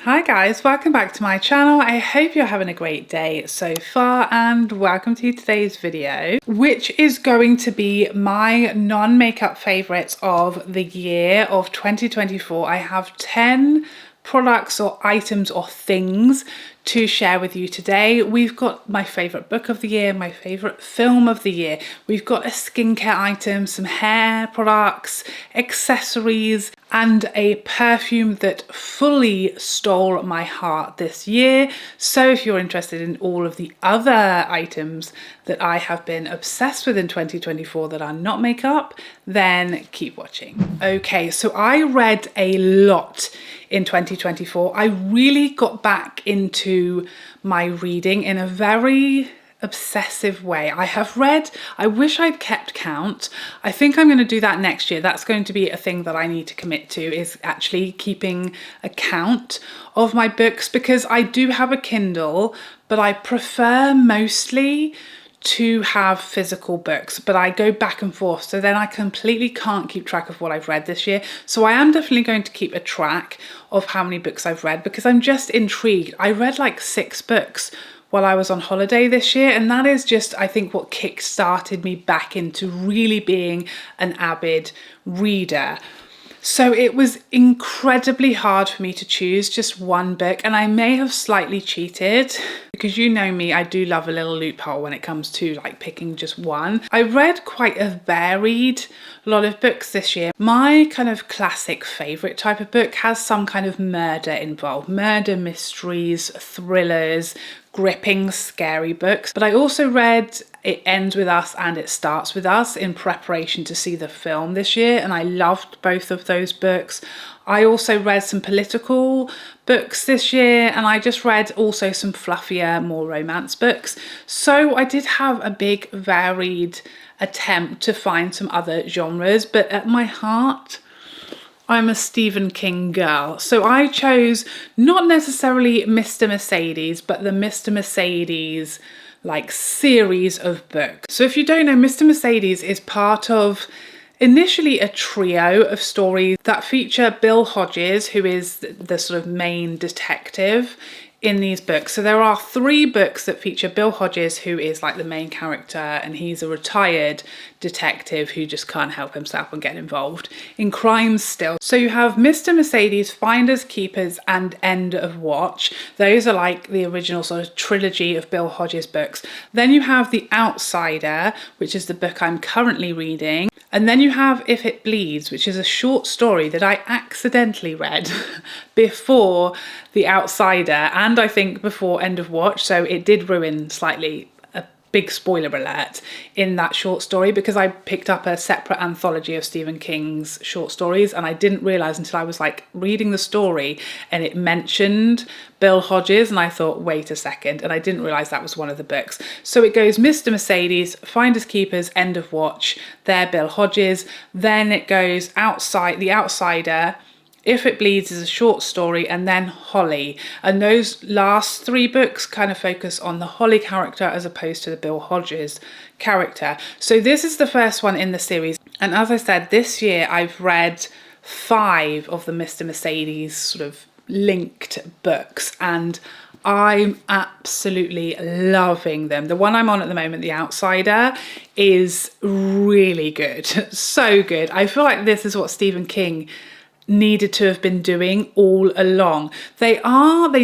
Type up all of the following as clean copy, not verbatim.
Hi guys, welcome back to my channel. I hope you're having a great day so far and welcome to today's video, which is going to be my non-makeup favorites of the year of 2024. I have 10 products or items or things to share with you today. We've got my favorite book of the year, my favorite film of the year. We've got a skincare item, some hair products, accessories, and a perfume that fully stole my heart this year. So if you're interested in all of the other items that I have been obsessed with in 2024 that are not makeup, then keep watching. Okay, so I read a lot in 2024. I really got back into my reading in a very obsessive way. I wish I'd kept count. I think I'm going to do that next year. That's going to be a thing that I need to commit to, is actually keeping a count of my books, because I do have a Kindle, but I prefer mostly to have physical books, but I go back and forth, so then I completely can't keep track of what I've read this year. So I am definitely going to keep a track of how many books I've read, because I'm just intrigued. I read like 6 books while I was on holiday this year, and that is just, I think, what kick-started me back into really being an avid reader. So it was incredibly hard for me to choose just one book, and I may have slightly cheated, because you know me, I do love a little loophole when it comes to like picking just one. I read quite a varied lot of books this year. My kind of classic favorite type of book has some kind of murder involved, murder mysteries, thrillers, gripping, scary books. But I also read It Ends With Us and It Starts With Us in preparation to see the film this year, and I loved both of those books. I also read some political books this year, and I just read also some fluffier, more romance books. So I did have a big varied attempt to find some other genres, but at my heart, I'm a Stephen King girl. So I chose not necessarily Mr. Mercedes, but the Mr. Mercedes like series of books. So if you don't know, Mr. Mercedes is part of initially a trio of stories that feature Bill Hodges, who is the sort of main detective in these books. So there are 3 books that feature Bill Hodges, who is like the main character, and he's a retired detective who just can't help himself and get involved in crimes still. So you have Mr. Mercedes, Finders, Keepers, and End of Watch. Those are like the original sort of trilogy of Bill Hodges books. Then you have The Outsider, which is the book I'm currently reading. And then you have If It Bleeds, which is a short story that I accidentally read before The Outsider, and I think before End of Watch, so it did ruin slightly, a big spoiler alert, in that short story, because I picked up a separate anthology of Stephen King's short stories, and I didn't realise until I was like reading the story and it mentioned Bill Hodges, and I thought, wait a second, and I didn't realise that was one of the books. So it goes Mr. Mercedes, Finders Keepers, End of Watch, they're Bill Hodges. Then it goes The Outsider, If It Bleeds is a short story, and then Holly. And those last 3 books kind of focus on the Holly character as opposed to the Bill Hodges character. So this is the first one in the series. And as I said, this year I've read 5 of the Mr. Mercedes sort of linked books, and I'm absolutely loving them. The one I'm on at the moment, The Outsider, is really good. So good. I feel like this is what Stephen King needed to have been doing all along. They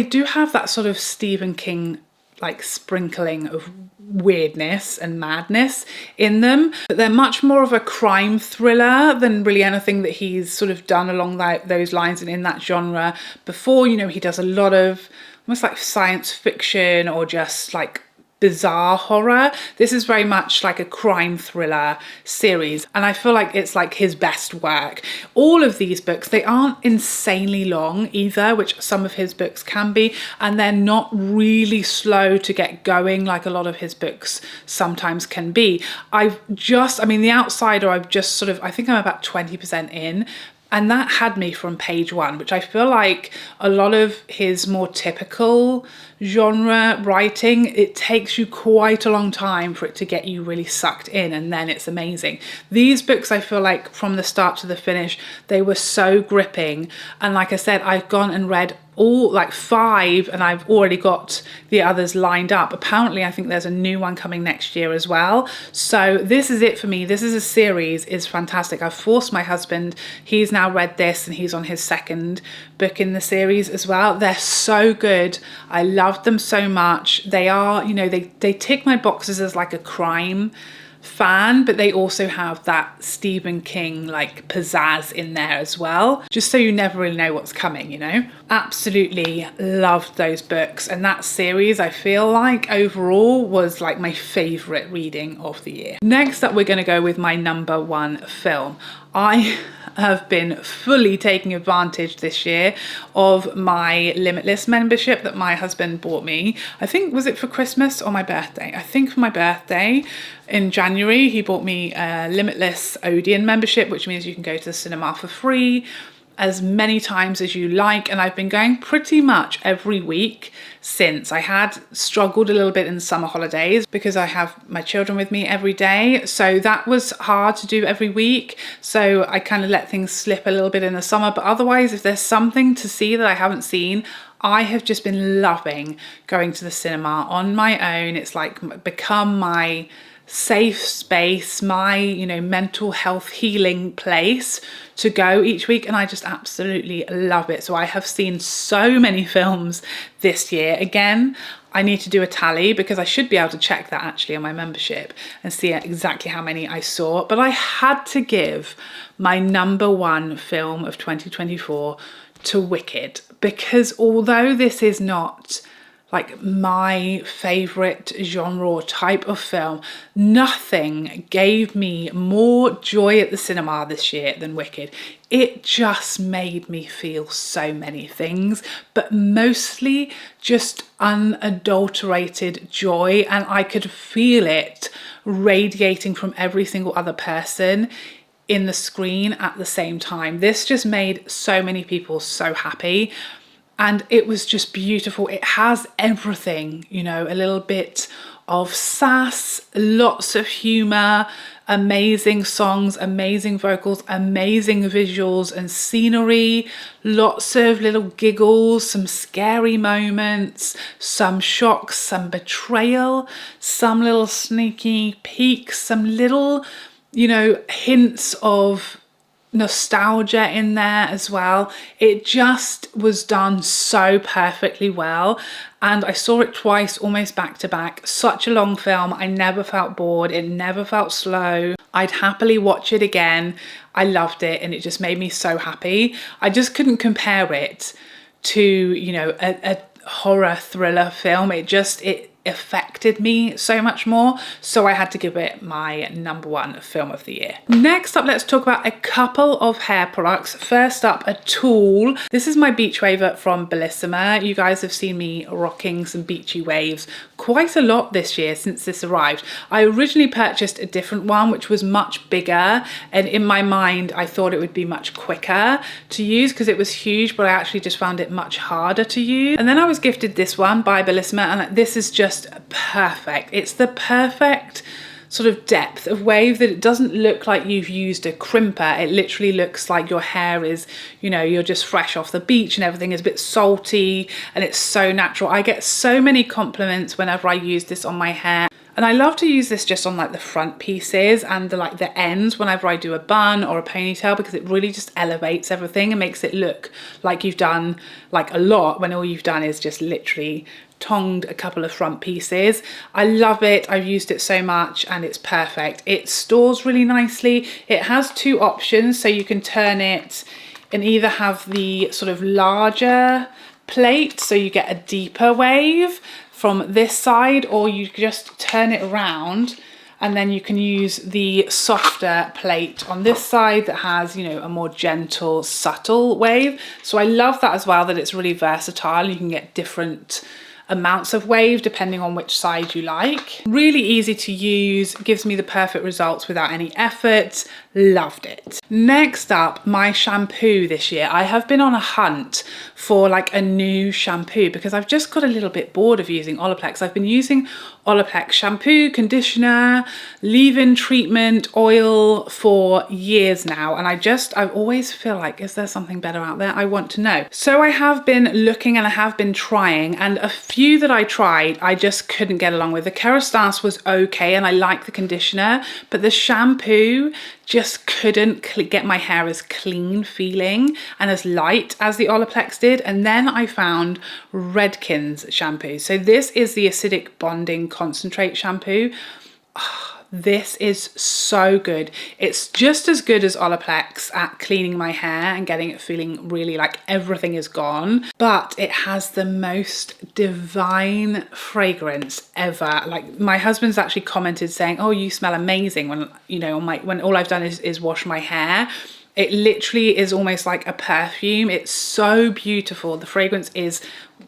do have that sort of Stephen King like sprinkling of weirdness and madness in them, but they're much more of a crime thriller than really anything that he's sort of done along those lines and in that genre before. You know, he does a lot of almost like science fiction or just like bizarre horror. This is very much like a crime thriller series, and I feel like it's like his best work. All of these books, they aren't insanely long either, which some of his books can be, and they're not really slow to get going like a lot of his books sometimes can be. The Outsider, I think I'm about 20% in, and that had me from page 1, which I feel like a lot of his more typical genre writing, it takes you quite a long time for it to get you really sucked in, and then it's amazing. These books, I feel like from the start to the finish, they were so gripping. And like I said, I've gone and read all like 5, and I've already got the others lined up. Apparently I think there's a new one coming next year as well. So this is it for me. This is a series, is fantastic. I've forced my husband, he's now read this and he's on his 2nd book in the series as well. They're so good. I loved them so much. They are, you know, they tick my boxes as like a crime fan, but they also have that Stephen King like pizzazz in there as well, just so you never really know what's coming, you know. Absolutely loved those books, and that series I feel like overall was like my favorite reading of the year. Next up, we're going to go with my number 1 film. I have been fully taking advantage this year of my Limitless membership that my husband bought me. I think, was it for Christmas or my birthday? I think for my birthday in January, he bought me a Limitless Odeon membership, which means you can go to the cinema for free as many times as you like, and I've been going pretty much every week since. I had struggled a little bit in the summer holidays because I have my children with me every day, so that was hard to do every week, so I kind of let things slip a little bit in the summer. But otherwise, if there's something to see that I haven't seen, I have just been loving going to the cinema on my own. It's like become my safe space, my, you know, mental health healing place to go each week, and I just absolutely love it. So I have seen so many films this year. Again, I need to do a tally because I should be able to check that actually on my membership and see exactly how many I saw, but I had to give my number 1 film of 2024 to Wicked, because although this is not like my favorite genre or type of film, nothing gave me more joy at the cinema this year than Wicked. It just made me feel so many things, but mostly just unadulterated joy, and I could feel it radiating from every single other person in the screen at the same time. This just made so many people so happy. And it was just beautiful. It has everything, you know, a little bit of sass, lots of humor, amazing songs, amazing vocals, amazing visuals and scenery, lots of little giggles, some scary moments, some shocks, some betrayal, some little sneaky peeks, some little, you know, hints of nostalgia in there as well. It just was done so perfectly well, and I saw it twice, almost back to back. Such a long film. I never felt bored. It never felt slow. I'd happily watch it again. I loved it, and it just made me so happy. I just couldn't compare it to, you know, a horror thriller film. It affected me so much more, so I had to give it my number 1 film of the year. Next up, let's talk about a couple of hair products. First up, a tool. This is my beach waver from Bellisima. You guys have seen me rocking some beachy waves quite a lot this year since this arrived. I originally purchased a different one which was much bigger, and in my mind I thought it would be much quicker to use because it was huge, but I actually just found it much harder to use. And then I was gifted this one by Bellisima, and this is just perfect. It's the perfect sort of depth of wave that it doesn't look like you've used a crimper. It literally looks like your hair is, you know, you're just fresh off the beach and everything is a bit salty, and it's so natural. I get so many compliments whenever I use this on my hair. And I love to use this just on like the front pieces and the ends whenever I do a bun or a ponytail, because it really just elevates everything and makes it look like you've done like a lot when all you've done is just literally tonged a couple of front pieces. I love it. I've used it so much and it's perfect. It stores really nicely. It has 2 options, so you can turn it and either have the sort of larger plate so you get a deeper wave from this side, or you just turn it around and then you can use the softer plate on this side that has, you know, a more gentle, subtle wave. So I love that as well, that it's really versatile. You can get different amounts of wave depending on which side you like. Really easy to use, gives me the perfect results without any effort. Loved it. Next up, my shampoo this year. I have been on a hunt for like a new shampoo because I've just got a little bit bored of using Olaplex. I've been using Olaplex shampoo, conditioner, leave-in treatment, oil for years now, and I always feel like, is there something better out there? I want to know. So I have been looking and I have been trying, and a few that I tried I just couldn't get along with. The Kerastase was okay and I like the conditioner, but the shampoo just couldn't get my hair as clean feeling and as light as the Olaplex did. And then I found Redken's shampoo. So this is the acidic bonding concentrate shampoo. Oh, this is so good. It's just as good as Olaplex at cleaning my hair and getting it feeling really like everything is gone, but it has the most divine fragrance ever. Like, my husband's actually commented saying, oh, you smell amazing, when, you know, when all I've done is wash my hair. It literally is almost like a perfume. It's so beautiful. The fragrance is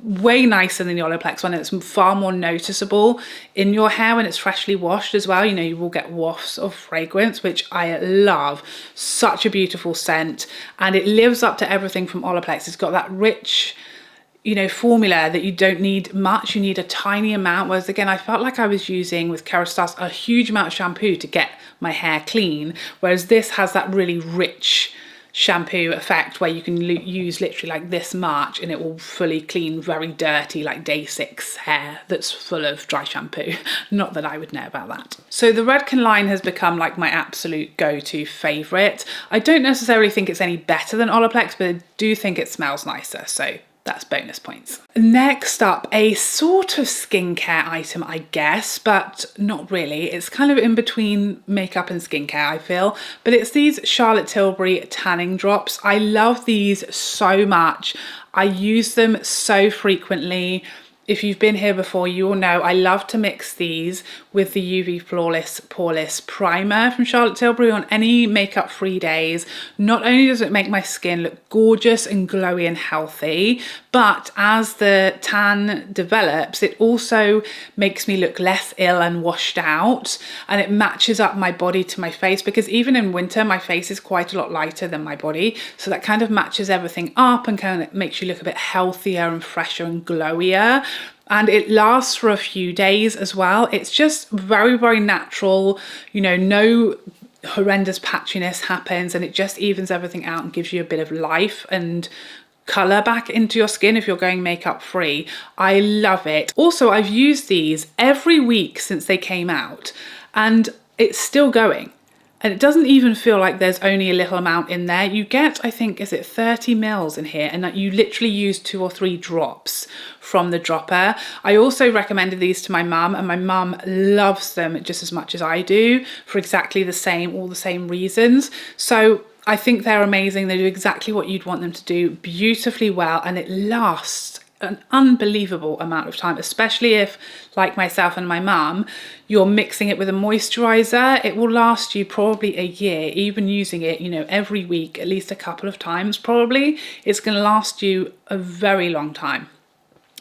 way nicer than the Olaplex one. It's far more noticeable in your hair when it's freshly washed as well. You know, you will get wafts of fragrance, which I love. Such a beautiful scent, and it lives up to everything from Olaplex. It's got that rich, you know, formula that you don't need much, you need a tiny amount. Whereas again, I felt like I was using with Kerastase a huge amount of shampoo to get my hair clean, whereas this has that really rich shampoo effect where you can use literally like this much and it will fully clean very dirty, like day 6 hair that's full of dry shampoo. Not that I would know about that. So the Redken line has become like my absolute go-to favorite. I don't necessarily think it's any better than Olaplex, but I do think it smells nicer, so that's bonus points. Next up, a sort of skincare item, I guess, but not really. It's kind of in between makeup and skincare, I feel, but it's these Charlotte Tilbury tanning drops. I love these so much. I use them so frequently. If you've been here before, you will know I love to mix these with the UV Flawless Poreless Primer from Charlotte Tilbury on any makeup-free days. Not only does it make my skin look gorgeous and glowy and healthy, but as the tan develops, it also makes me look less ill and washed out, and it matches up my body to my face, because even in winter, my face is quite a lot lighter than my body. So that kind of matches everything up and kind of makes you look a bit healthier and fresher and glowier. And it lasts for a few days as well. It's just very, very natural, you know, no horrendous patchiness happens, and it just evens everything out and gives you a bit of life and colour back into your skin if you're going makeup free. I love it. Also, I've used these every week since they came out, and it's still going. And it doesn't even feel like there's only a little amount in there. You get, I think, is it 30 mils in here, and that you literally use 2 or 3 drops from the dropper. I also recommended these to my mum, and my mum loves them just as much as I do for exactly the same, all the same reasons. So I think they're amazing. They do exactly what you'd want them to do beautifully well, and it lasts an unbelievable amount of time, especially if, like myself and my mum, you're mixing it with a moisturizer. It will last you probably a year, even using it, you know, every week, at least a couple of times probably. It's going to last you a very long time.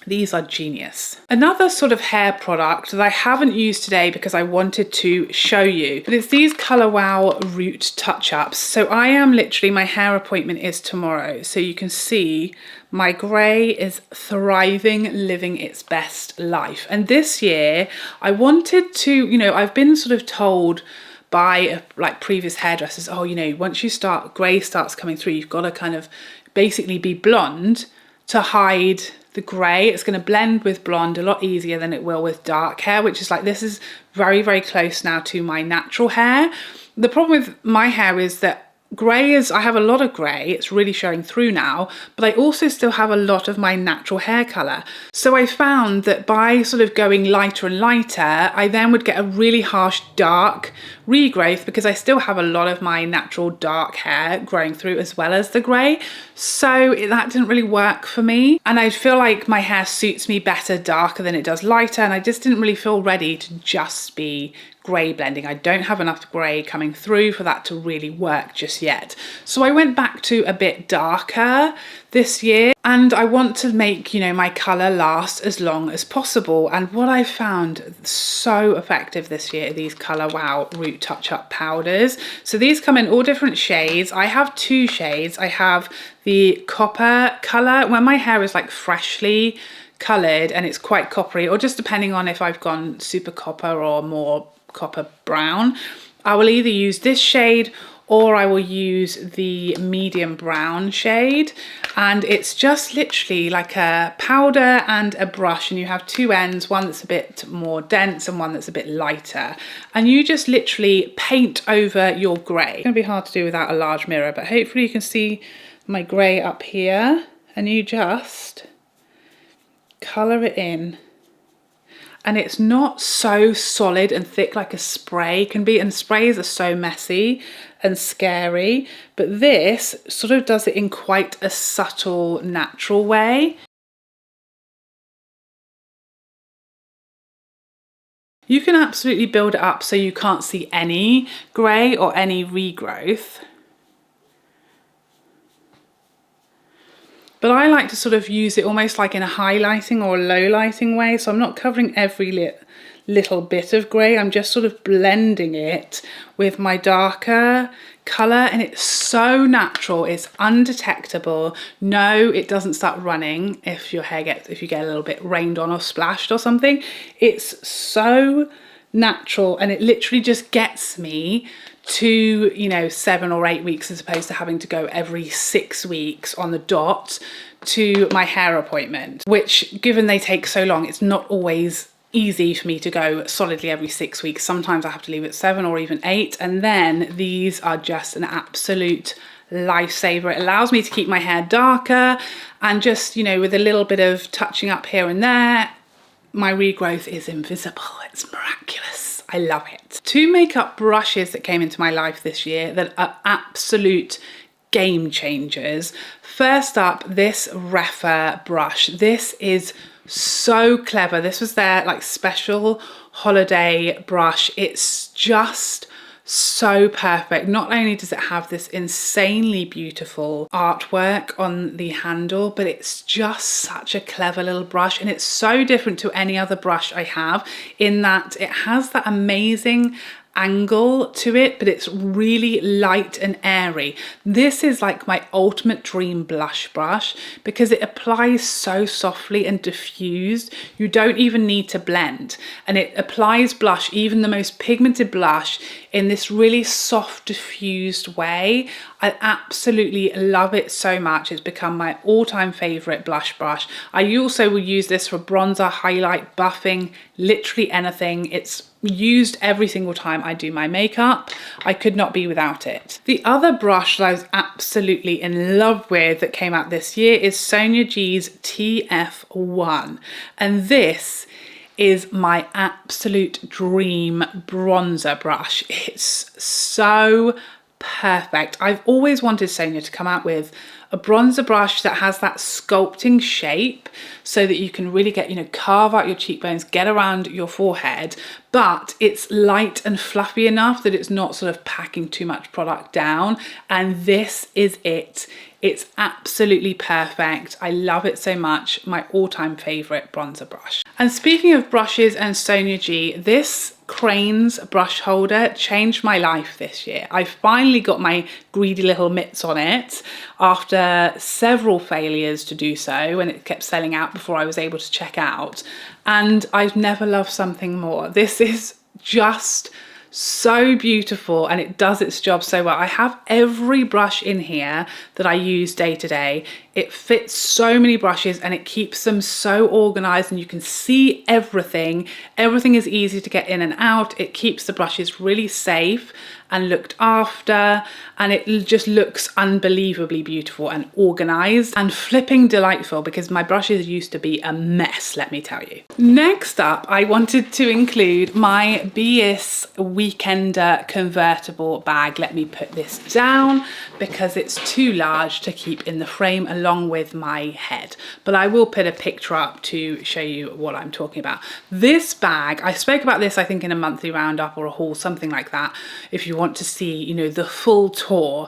These are genius. Another sort of hair product that I haven't used today because I wanted to show you, but it's these Color Wow Root Touch-Ups. So I am literally, my hair appointment is tomorrow. So you can see my grey is thriving, living its best life. And this year I wanted to, you know, I've been sort of told by like previous hairdressers, oh, you know, once you start, grey starts coming through, you've got to kind of basically be blonde to hide the grey. It's going to blend with blonde a lot easier than it will with dark hair, which is like, this is very, very close now to my natural hair. The problem with my hair is that grey is, I have a lot of grey, it's really showing through now, but I also still have a lot of my natural hair colour. So I found that by sort of going lighter and lighter, I then would get a really harsh dark regrowth, because I still have a lot of my natural dark hair growing through as well as the grey. So that didn't really work for me, and I feel like my hair suits me better darker than it does lighter, and I just didn't really feel ready to just be grey blending. I don't have enough grey coming through for that to really work just yet. So I went back to a bit darker this year, and I want to make, you know, my colour last as long as possible. And what I found so effective this year are these Colour Wow Root Touch Up powders. So these come in all different shades. I have two shades. I have the copper colour, when my hair is like freshly coloured and it's quite coppery, or just depending on if I've gone super copper or more copper brown, I will either use this shade or I will use the medium brown shade. And it's just literally like a powder and a brush, and you have two ends, one that's a bit more dense and one that's a bit lighter. And you just literally paint over your grey. It's gonna be hard to do without a large mirror, but hopefully you can see my grey up here, and you just colour it in. And it's not so solid and thick like a spray can be, and sprays are so messy and scary, but this sort of does it in quite a subtle, natural way. You can absolutely build it up so you can't see any grey or any regrowth. But I like to sort of use it almost like in a highlighting or a low lighting way. So I'm not covering every little bit of grey. I'm just sort of blending it with my darker colour, and it's so natural. It's undetectable. No, it doesn't start running if your hair if you get a little bit rained on or splashed or something. It's so natural, and it literally just gets me to, you know, 7 or 8 weeks, as opposed to having to go every 6 weeks on the dot to my hair appointment, which, given they take so long, it's not always easy for me to go solidly every 6 weeks. Sometimes I have to leave at 7 or even 8, and then these are just an absolute lifesaver. It allows me to keep my hair darker, and just, you know, with a little bit of touching up here and there, my regrowth is invisible. It's miraculous. I love it. Two makeup brushes that came into my life this year that are absolute game changers. First up, this Rephr brush. This is so clever. This was their like special holiday brush. It's just so perfect. Not only does it have this insanely beautiful artwork on the handle, but it's just such a clever little brush, and it's so different to any other brush I have in that it has that amazing angle to it, but it's really light and airy. This is like my ultimate dream blush brush because it applies so softly and diffused. You don't even need to blend, and it applies blush, even the most pigmented blush, in this really soft diffused way. I absolutely love it so much. It's become my all-time favorite blush brush. I also will use this for bronzer, highlight, buffing, literally anything. It's used every single time I do my makeup. I could not be without it. The other brush that I was absolutely in love with that came out this year is Sonia G's TF1, and this is my absolute dream bronzer brush. It's so perfect. I've always wanted Sonia to come out with a bronzer brush that has that sculpting shape so that you can really get, you know, carve out your cheekbones, get around your forehead, but it's light and fluffy enough that it's not sort of packing too much product down. And this is it. It's absolutely perfect. I love it so much. My all-time favorite bronzer brush. And speaking of brushes and Sonia G, this Crane's brush holder changed my life this year. I finally got my greedy little mitts on it after several failures to do so, and it kept selling out before I was able to check out. And I've never loved something more. This is just so beautiful, and it does its job so well. I have every brush in here that I use day to day. It fits so many brushes and it keeps them so organized, and you can see everything. Everything is easy to get in and out. It keeps the brushes really safe and looked after, and it just looks unbelievably beautiful and organized and flipping delightful, because my brushes used to be a mess, let me tell you. Next up, I wanted to include my Beis Weekender convertible bag. Let me put this down because it's too large to keep in the frame along with my head. But I will put a picture up to show you what I'm talking about. This bag, I spoke about this I think in a monthly roundup or a haul, something like that. If you want to see, you know, the full tour.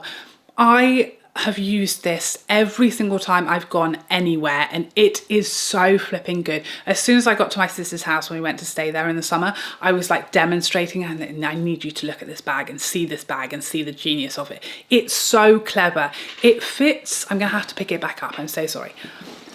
I have used this every single time I've gone anywhere, and it is so flipping good. As soon as I got to my sister's house when we went to stay there in the summer, I was like demonstrating, and I need you to look at this bag and see this bag and see the genius of it. It's so clever. It fits. I'm gonna have to pick it back up, I'm so sorry.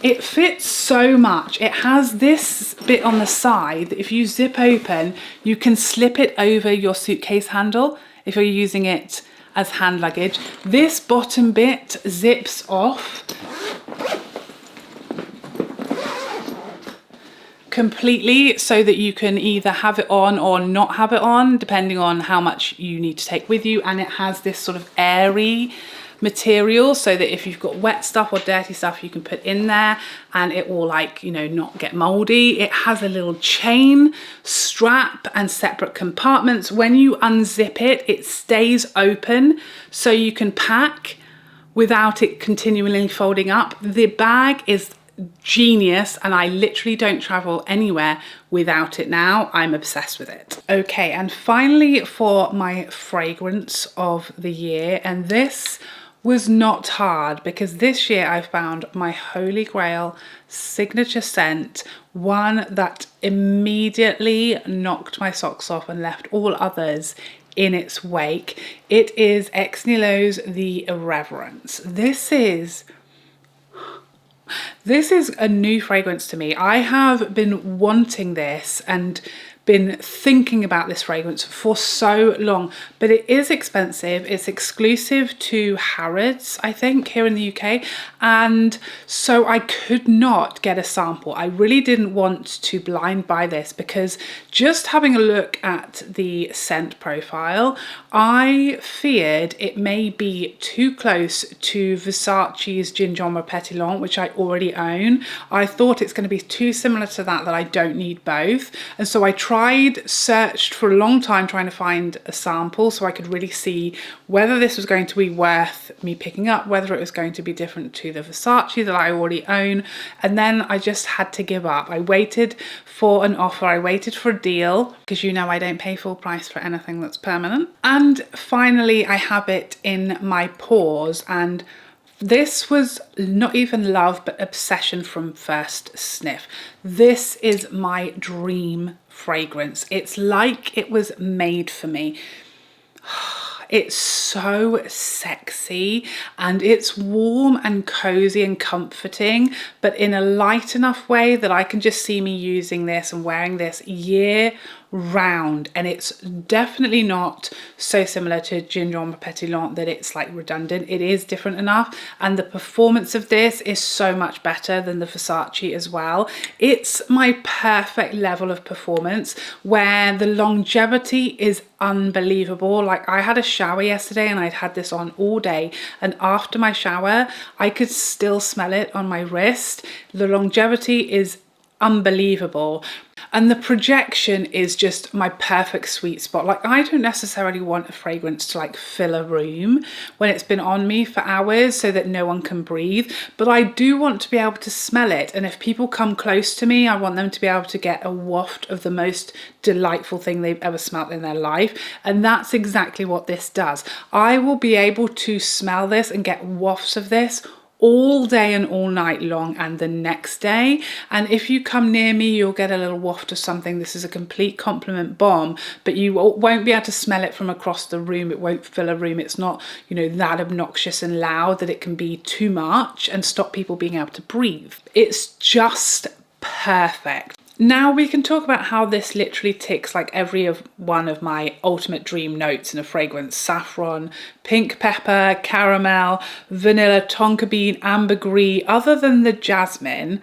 It fits so much. It has this bit on the side that if you zip open, you can slip it over your suitcase handle if you're using it as hand luggage. This bottom bit zips off completely so that you can either have it on or not have it on, depending on how much you need to take with you. And it has this sort of airy material so that if you've got wet stuff or dirty stuff, you can put in there and it will, like, you know, not get moldy. It has a little chain strap and separate compartments. When you unzip it, it stays open so you can pack without it continually folding up. The bag is genius and I literally don't travel anywhere without it now. I'm obsessed with it. Okay, and finally for my fragrance of the year, and this was not hard because this year I found my holy grail signature scent, one that immediately knocked my socks off and left all others in its wake. It is Nihilo's The Irreverents. This is a new fragrance to me. I have been wanting this and been thinking about this fragrance for so long, but it is expensive. It's exclusive to Harrods, I think, here in the UK, and so I could not get a sample. I really didn't want to blind buy this because just having a look at the scent profile, I feared it may be too close to Versace's Gingembre Pétillant, which I already own. I thought it's going to be too similar to that I don't need both, and so I searched for a long time trying to find a sample so I could really see whether this was going to be worth me picking up, whether it was going to be different to the Versace that I already own, and then I just had to give up. I waited for an offer, I waited for a deal, because you know I don't pay full price for anything that's permanent, and finally I have it in my pores, and this was not even love, but obsession from first sniff. This is my dream fragrance. It's like it was made for me. It's so sexy and it's warm and cozy and comforting, but in a light enough way that I can just see me using this and wearing this year round. And it's definitely not so similar to Gingembre Pétillant that it's like redundant. It is different enough, and the performance of this is so much better than the Versace as well. It's my perfect level of performance where the longevity is unbelievable. Like, I had a shower yesterday and I'd had this on all day, and after my shower I could still smell it on my wrist. The longevity is unbelievable, and the projection is just my perfect sweet spot. Like, I don't necessarily want a fragrance to like fill a room when it's been on me for hours so that no one can breathe, but I do want to be able to smell it, and if people come close to me I want them to be able to get a waft of the most delightful thing they've ever smelled in their life, and that's exactly what this does. I will be able to smell this and get wafts of this all day and all night long and the next day, and if you come near me you'll get a little waft of something. This is a complete compliment bomb, but you won't be able to smell it from across the room. It won't fill a room. It's not, you know, that obnoxious and loud that it can be too much and stop people being able to breathe. It's just perfect. Now we can talk about how this literally ticks like every one of my ultimate dream notes in a fragrance: saffron, pink pepper, caramel, vanilla, tonka bean, ambergris. Other than the jasmine,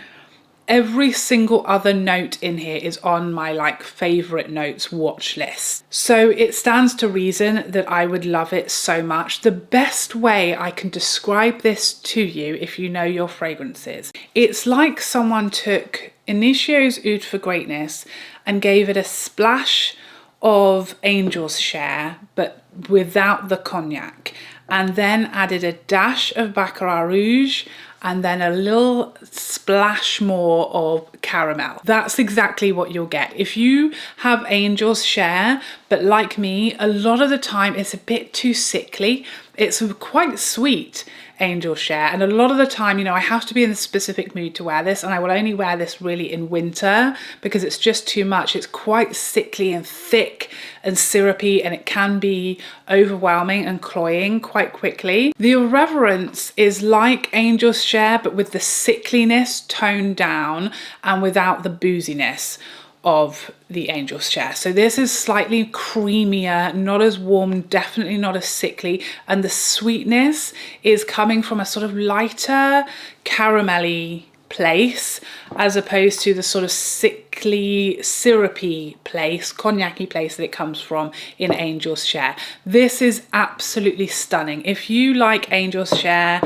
every single other note in here is on my like favorite notes watch list. So it stands to reason that I would love it so much. The best way I can describe this to you, if you know your fragrances, it's like someone took Initio's Oud for Greatness and gave it a splash of Angel's Share, but without the cognac, and then added a dash of Baccarat Rouge and then a little splash more of caramel. That's exactly what you'll get. If you have Angel's Share, but like me, a lot of the time it's a bit too sickly. It's quite sweet, Angel's Share, and a lot of the time, you know, I have to be in a specific mood to wear this, and I will only wear this really in winter because it's just too much. It's quite sickly and thick and syrupy, and it can be overwhelming and cloying quite quickly. The Irreverents is like Angel's Share, but with the sickliness toned down and without the booziness of the Angel's Share. So this is slightly creamier, not as warm, definitely not as sickly, and the sweetness is coming from a sort of lighter caramelly place as opposed to the sort of sickly syrupy place, cognac-y place that it comes from in Angel's Share. This is absolutely stunning. If you like Angel's Share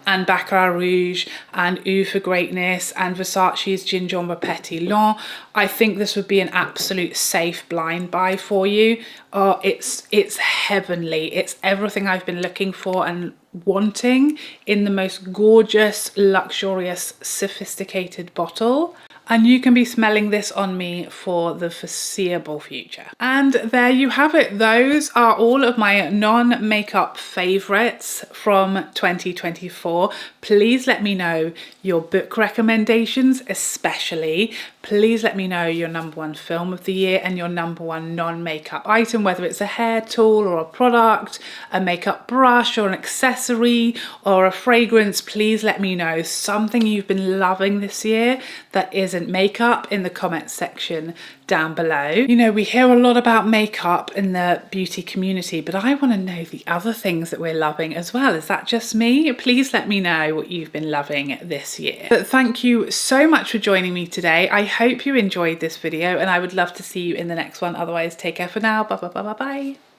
and Baccarat Rouge and Oud for Greatness and Versace's Gingembre Pétillant, I think this would be an absolute safe blind buy for you. Oh, it's heavenly. It's everything I've been looking for and wanting in the most gorgeous, luxurious, sophisticated bottle. And you can be smelling this on me for the foreseeable future. And there you have it. Those are all of my non-makeup favorites from 2024. Please let me know your book recommendations, especially. Please let me know your #1 film of the year and your #1 non-makeup item, whether it's a hair tool or a product, a makeup brush or an accessory or a fragrance. Please let me know something you've been loving this year that isn't makeup in the comments section down below. You know, we hear a lot about makeup in the beauty community, but I want to know the other things that we're loving as well. Is that just me? Please let me know what you've been loving this year. But thank you so much for joining me today. I hope you enjoyed this video and I would love to see you in the next one. Otherwise, take care for now. Bye bye bye bye bye.